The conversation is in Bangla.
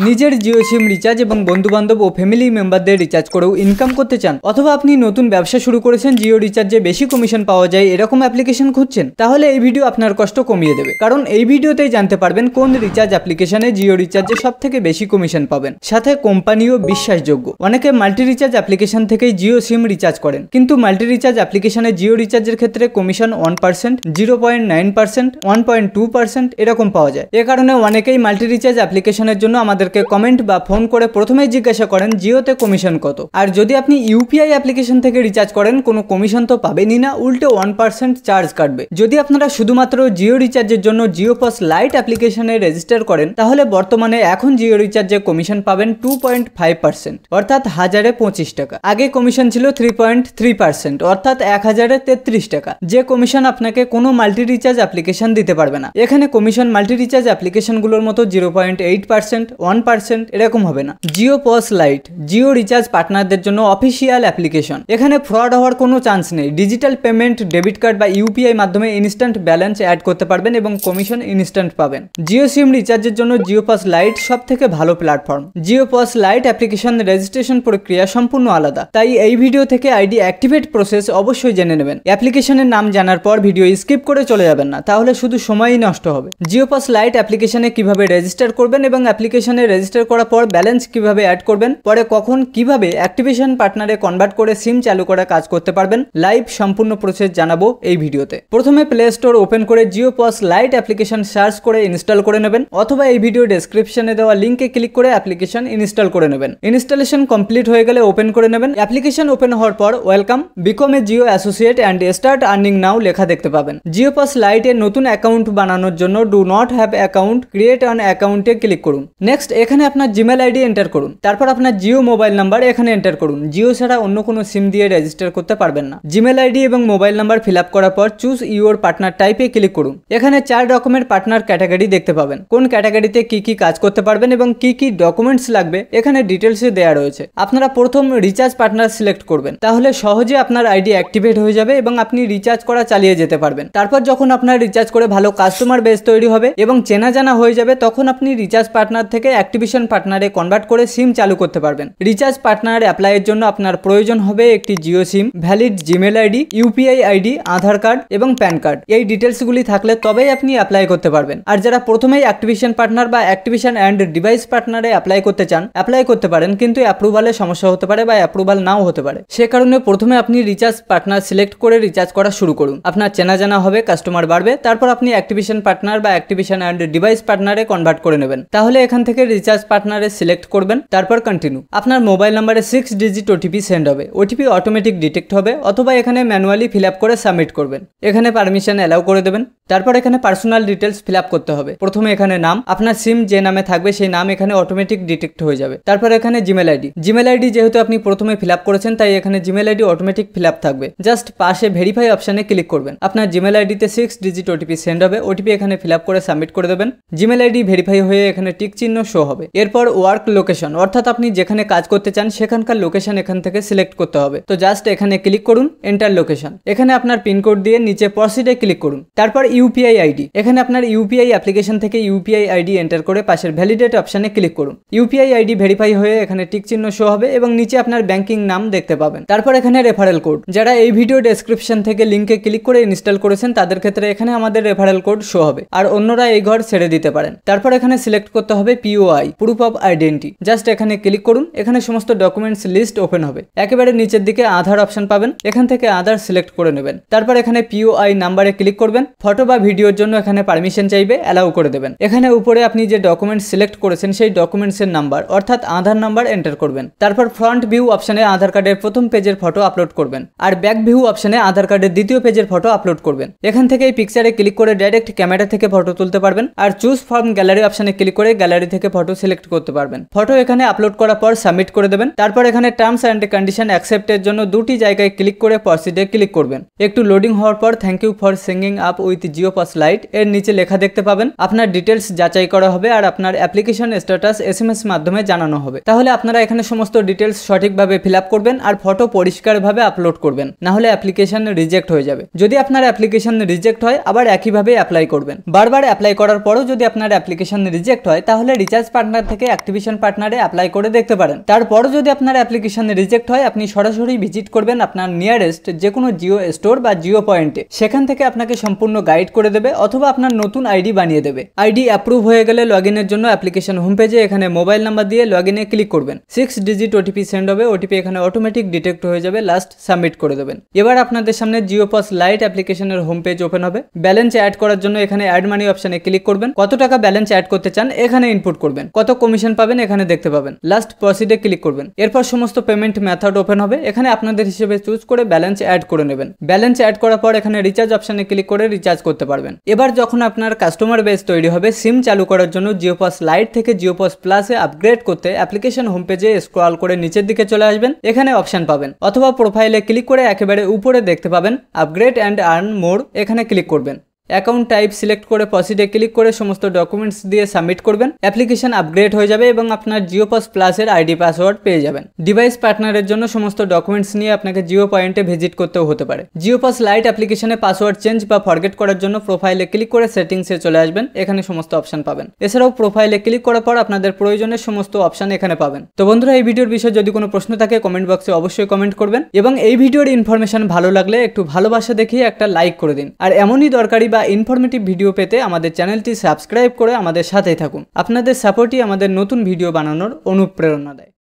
নিজের জিও সিম রিচার্জ এবং বন্ধুবান্ধব ও ফ্যামিলি মেম্বারদের রিচার্জ করেও ইনকাম করতে চান, অথবা আপনি নতুন ব্যবসা শুরু করেছেন, জিও রিচার্জে বেশি কমিশন পাওয়া যায় এরকম অ্যাপ্লিকেশন খুঁজছেন, তাহলে এই ভিডিও আপনার কষ্ট কমিয়ে দেবে। কারণ এই ভিডিওতেই জানতে পারবেন কোন রিচার্জ অ্যাপ্লিকেশনে জিও রিচার্জে সবথেকে বেশি কমিশন পাবেন, সাথে কোম্পানিও বিশ্বাসযোগ্য। অনেকে মাল্টি রিচার্জ অ্যাপ্লিকেশন থেকেই জিও সিম রিচার্জ করেন, কিন্তু মাল্টি রিচার্জ অ্যাপ্লিকেশনে জিও রিচার্জের ক্ষেত্রে কমিশন 1%, 0.9%, 1.2% এরকম পাওয়া যায়। এ কারণে অনেকেই মাল্টি রিচার্জ অ্যাপ্লিকেশনের জন্য আমাদেরকে কমেন্ট বা ফোন করে প্রথমেই জিজ্ঞাসা করেন জিওতে কমিশন কত। আর যদি আপনি ইউপিআই অ্যাপ্লিকেশন থেকে রিচার্জ করেন কোনো কমিশন তো পাবেনই না, উল্টে 1% চার্জ কাটবে। যদি আপনারা শুধুমাত্র জিও রিচার্জের জন্য জিও পস লাইট অ্যাপ্লিকেশনে রেজিস্টার করেন, তাহলে বর্তমানে এখন জিও রিচার্জে কমিশন পাবেন 2.5%, অর্থাৎ 1025 টাকা। আগে কমিশন ছিল 3.3%, অর্থাৎ 1033 টাকা, যে কমিশন আপনাকে কোনো মাল্টি রিচার্জ অ্যাপ্লিকেশন দিতে পারবে না। এখানে কমিশন মাল্টি রিচার্জ অ্যাপ্লিকেশনগুলোর মতো 0.8%, 1% এরকম হবে না। Jio POS light Jio recharge পার্টনারদের জন্য অফিসিয়াল অ্যাপ্লিকেশন। এখানে ফ্রড হওয়ার কোনো চান্স নেই। ডিজিটাল পেমেন্ট, ডেবিট কার্ড বা ইউপিআই মাধ্যমে ইনস্ট্যান্ট ব্যালেন্স অ্যাড করতে পারবেন এবং কমিশন ইনস্ট্যান্ট পাবেন। জিও সিম রিচার্জের জন্য জিও পস লাইট সব থেকে ভালো platform. Jio POS light application registration প্রক্রিয়া সম্পূর্ণ আলাদা, তাই এই ভিডিও থেকে আইডি অ্যাক্টিভেট প্রসেস অবশ্যই জেনে নেবেন। অ্যাপ্লিকেশনের নাম জানার পর ভিডিও স্কিপ করে চলে যাবেন না, তাহলে শুধু সময়ই নষ্ট হবে। জিও পস লাইট অ্যাপ্লিকেশনে কিভাবে রেজিস্টার করবেন এবং অ্যাপ্লিকেশনে রেজিস্টার করার পর ব্যালেন্স কিভাবে অ্যাড করবেন, পরে কখন কিভাবে অ্যাক্টিভেশন পার্টনারে কনভার্ট করে সিম চালু করা কাজ করতে পারবেন, লাইভ সম্পূর্ণ প্রসেস জানাবো এই ভিডিওতে। প্রথমে প্লে স্টোর ওপেন করে Jio POS light application search করে ইনস্টল করে নেবেন, অথবা এই ভিডিও ডেসক্রিপশনে দেওয়া লিঙ্কে ক্লিক করে অ্যাপ্লিকেশন ইনস্টল করে নেবেন। ইনস্টলেশন কমপ্লিট হয়ে গেলে ওপেন করে নেবেন। অ্যাপ্লিকেশন ওপেন হওয়ার পর welcome, become a Jio associate and start earning now লেখা দেখতে পাবেন। জিও পস লাইটে নতুন অ্যাকাউন্ট বানানোর জন্য do not have account, create an অ্যাকাউন্টে ক্লিক করুন। নেক্সট এখানে আপনার জিমেল আইডি এন্টার করুন, তারপর আপনার জিও মোবাইল নাম্বার এখানে এন্টার করুন। জিও ছাড়া অন্য কোনো সিম দিয়ে রেজিস্টার করতে পারবেন না। জিমেল আইডি এবং মোবাইল নাম্বার ফিল আপ করার পর চুজ ইউর পার্টনার টাইপে ক্লিক করুন। এখানে 4 রকমের পার্টনার ক্যাটাগরি দেখতে পাবেন। কোন ক্যাটাগরিতে কি কি কাজ করতে পারবেন এবং কি কি ডকুমেন্টস লাগবে এখানে ডিটেলসে দেওয়া রয়েছে। আপনারা প্রথম রিচার্জ পার্টনার সিলেক্ট করবেন, তাহলে সহজে আপনার আইডি অ্যাক্টিভেট হয়ে যাবে এবং আপনি রিচার্জ করা চালিয়ে যেতে পারবেন। তারপর যখন আপনার রিচার্জ করে ভালো কাস্টমার বেস তৈরি হবে এবং চেনা জানা হয়ে যাবে, তখন আপনি রিচার্জ পার্টনার থেকে অ্যাক্টিভেশন পার্টনারে কনভার্ট করে সিম চালু করতে পারবেন। রিচার্জ পার্টনার অ্যাপ্লাইয়ের জন্য আপনার প্রয়োজন হবে একটি Jio SIM, valid Gmail ID, UPI ID, Aadhaar card এবং প্যান কার্ড। এই ডিটেলসগুলি থাকলে তবেই আপনি অ্যাপ্লাই করতে পারবেন। আর যারা প্রথমেই অ্যাক্টিভেশন পার্টনার বা অ্যাক্টিভেশন অ্যান্ড ডিভাইস পার্টনারে অ্যাপ্লাই করতে চান, অ্যাপ্লাই করতে পারেন, কিন্তু অ্যাপ্রুভালে সমস্যা হতে পারে বা অ্যাপ্রুভাল নাও হতে পারে। সে কারণে প্রথমে আপনি রিচার্জ পার্টনার সিলেক্ট করে রিচার্জ করা শুরু করুন। আপনার চেনা জানা হবে, কাস্টমার বাড়বে, তারপর আপনি অ্যাক্টিভেশন পার্টনার বা অ্যাক্টিভেশন অ্যান্ড ডিভাইস পার্টনারে কনভার্ট করে নেবেন। তাহলে এখান থেকে রিচার্জ পার্টনারে সিলেক্ট করবেন, তারপর কন্টিনিউ। আপনার মোবাইল নাম্বারে 6 ডিজিট ওটিপি সেন্ড হবে। ওটিপি অটোমেটিক ডিটেক্ট হবে, অথবা এখানে ম্যানুয়ালি ফিল আপ করে সাবমিট করবেন। এখানে পারমিশন অ্যালাউ করে দেবেন। তারপর এখানে পার্সোনাল ডিটেলস ফিল আপ করতে হবে। প্রথমে এখানে নাম, আপনার সিম যে নামে থাকবে সেই নাম এখানে অটোমেটিক ডিটেক্ট হয়ে যাবে। তারপর এখানে জিমেল আইডি। জিমেল আইডি যেহেতু আপনি প্রথমে ফিল আপ করেছেন, তাই এখানে Gmail ID automatic fill up থাকবে। জাস্ট পাশে ভেরিফাই অপশনে ক্লিক করবেন। আপনার জিমেল আইডিতে 6 ডিজিট ওটিপি সেন্ড হবে। ওটিপি এখানে ফিল আপ করে সাবমিট করে দেবেন। জিমেল আইডি ভেরিফাই হয়ে এখানে টিক চিহ্ন শো হবে। এরপর ওয়ার্ক লোকেশন, অর্থাৎ আপনি যেখানে কাজ করতে চান সেখানকার লোকেশন এখান থেকে সিলেক্ট করতে হবে। তো জাস্ট এখানে ক্লিক করুন, এন্টার লোকেশন। এখানে আপনার পিনকোড দিয়ে নিচে প্রসিডে ক্লিক করুন। তারপর ইউপিআই আইডি, এখানে আপনার ইউপিআই অ্যাপ্লিকেশন থেকে ইউপিআই আইডি এন্টার করে পাশের ভ্যালিডেট অপশনে ক্লিক করুন। ইউপিআই আইডি ভেরিফাই হয়ে এখানে টিক চিহ্ন শো হবে এবং নিচে আপনার ব্যাংকিং নাম দেখতে পাবেন। তারপর এখানে রেফারেল কোড। যারা এই ভিডিও ডেসক্রিপশন থেকে লিঙ্কে ক্লিক করে ইনস্টল করেছেন, তাদের ক্ষেত্রে এখানে আমাদের রেফারেল কোড শো হবে, আর অন্যরা এই ঘর ছেড়ে দিতে পারেন। তারপর এখানে সিলেক্ট করতে হবে POI, proof of identity. Just এখানে ক্লিক করুন। এখানে সমস্ত ডকুমেন্টস লিস্ট ওপেন হবে। একেবারে নিচের দিকে আধার অপশন পাবেন, এখান থেকে আধার সিলেক্ট করে নেবেন। তারপর এখানে পিওআই নাম্বারে ক্লিক করবেন। ফটো বা ভিডিওর জন্য এখানে পারমিশন চাইবে, অ্যালাউ করে দেবেন। এখানে উপরে আপনি যে ডকুমেন্টস সিলেক্ট করেছেন সেই ডকুমেন্টসের নাম্বার, অর্থাৎ আধার নাম্বার এন্টার করবেন। তারপর ফ্রন্ট ভিউ অপশনে আধার কার্ডের প্রথম পেজের ফটো আপলোড করবেন, আর ব্যাক ভিউ অপশনে আধার কার্ডের দ্বিতীয় পেজের ফটো আপলোড করবেন। এখান থেকে এই পিকচারে ক্লিক করে ডাইরেক্ট ক্যামেরা থেকে ফটো তুলতে পারবেন, আর চুজ ফ্রম গ্যালারি অপশনে ক্লিক করে গ্যালারি থেকে ফটো সিলেক্ট করতে পারবেন। ফটো এখানে আপলোড করার পর সাবমিট করে দেবেন। তারপর এখানে টার্মস অ্যান্ড কন্ডিশন অ্যাকসেপ্টের জন্য দুটি জায়গায় ক্লিক করে প্রসিডে ক্লিক করবেন। একটু লোডিং হওয়ার পর thank you for signing up with Jio POS Lite এর নিচে লেখা দেখতে পাবেন। আপনার ডিটেলস যাচাই করা হবে আর আপনার অ্যাপ্লিকেশন স্ট্যাটাস এসএমএস মাধ্যমে জানানো হবে। তাহলে আপনারা এখানে সমস্ত ডিটেলস সঠিকভাবে ফিল আপ করবেন আর ফটো পরিষ্কারভাবে আপলোড করবেন, না হলে অ্যাপ্লিকেশন রিজেক্ট হয়ে যাবে। যদি আপনার অ্যাপ্লিকেশন রিজেক্ট হয়, আবার একইভাবে অ্যাপ্লাই করবেন। বারবার অ্যাপ্লাই করার পরও যদি আপনার অ্যাপ্লিকেশন রিজেক্ট হয়, তাহলে রিচার্জ পার্টনার থেকে অ্যাক্টিভিশন পার্টনারে অ্যাপ্লাই করে দেখতে পারেন। তারপর যদি আপনার অ্যাপ্লিকেশন রিজেক্ট হয়, আপনি সরাসরি ভিজিট করবেন আপনার নিয়ারেস্ট যে কোনো জিও স্টোর বা জিও পয়েন্টে। সেখান থেকে আপনাকে সম্পূর্ণ গাইড করে দেবে অথবা আপনার নতুন আইডি বানিয়ে দেবে। আইডি অ্যাপ্রুভ হয়ে গেলে লগইনের জন্য অ্যাপ্লিকেশন হোম পেজে এখানে মোবাইল নাম্বার দিয়ে লগইনে ক্লিক করবেন। 6 ডিজিট ওটিপি সেন্ড হবে। ওটিপি এখানে অটোমেটিক ডিটেক্ট হয়ে যাবে। লাস্ট সাবমিট করে দেবেন। এবার আপনাদের সামনে জিও পস লাইট অ্যাপ্লিকেশনের হোম পেজ ওপেন হবে। ব্যালেন্স অ্যাড করার জন্য এখানে অ্যাড মানি অপশনে ক্লিক করবেন। কত টাকা ব্যালেন্স অ্যাড করতে চান এখানে ইনপুট করবেন। কত কমিশন পাবেন এখানে দেখতে পাবেন। লাস্ট প্রসিডে ক্লিক করবেন। এরপর সমস্ত পেমেন্ট মেথড ওপেন হবে। এখানে আপনাদের হিসেবে চুজ করে ব্যালেন্স অ্যাড করে নেবেন। ব্যালেন্স অ্যাড করার পর এখানে রিচার্জ অপশনে ক্লিক করে রিচার্জ করতে পারবেন। এবার যখন আপনার কাস্টমার বেস তৈরি হবে, সিম চালু করার জন্য জিও পস লাইট থেকে জিও পস প্লাসে আপগ্রেড করতে অ্যাপ্লিকেশন হোম পেজে স্ক্রল করে নিচের দিকে চলে আসবেন। এখানে অপশন পাবেন অথবা প্রোফাইলে ক্লিক করে একেবারে উপরে দেখতে পাবেন আপগ্রেড অ্যান্ড আর্ন মোর। এখানে ক্লিক করবেন। অ্যাকাউন্ট টাইপ সিলেক্ট করে প্রসিডে ক্লিক করে সমস্ত ডকুমেন্টস দিয়ে সাবমিট করবেন। অ্যাপ্লিকেশন আপগ্রেড হয়ে যাবে এবং আপনার জিও পস প্লাসের আইডি পাসওয়ার্ড পেয়ে যাবেন। ডিভাইস পার্টনারের জন্য সমস্ত ডকুমেন্টস নিয়ে আপনাকে জিও পয়েন্টে ভিজিট করতেও হতে পারে। জিও পস লাইট অ্যাপ্লিকেশনে পাসওয়ার্ড চেঞ্জ বা ফরগেট করার জন্য প্রোফাইলে ক্লিক করে সেটিংসে চলে আসবেন। এখানে সমস্ত অপশন পাবেন। এছাড়াও প্রোফাইলে ক্লিক করার পর আপনাদের প্রয়োজনের সমস্ত অপশন এখানে পাবেন। তো বন্ধুরা, এই ভিডিওর বিষয়ে যদি কোনো প্রশ্ন থাকে কমেন্ট বক্সে অবশ্যই কমেন্ট করবেন এবং এই ভিডিওর ইনফরমেশন ভালো লাগলে একটু ভালোবাসা দেখিয়ে একটা লাইক করে দিন। আর এমনই দরকারি বা ইনফরমেটিভ ভিডিও পেতে আমাদের চ্যানেলটি সাবস্ক্রাইব করে আমাদের সাথেই থাকুন। আপনাদের সাপোর্টই আমাদের নতুন ভিডিও বানানোর অনুপ্রেরণা দেয়।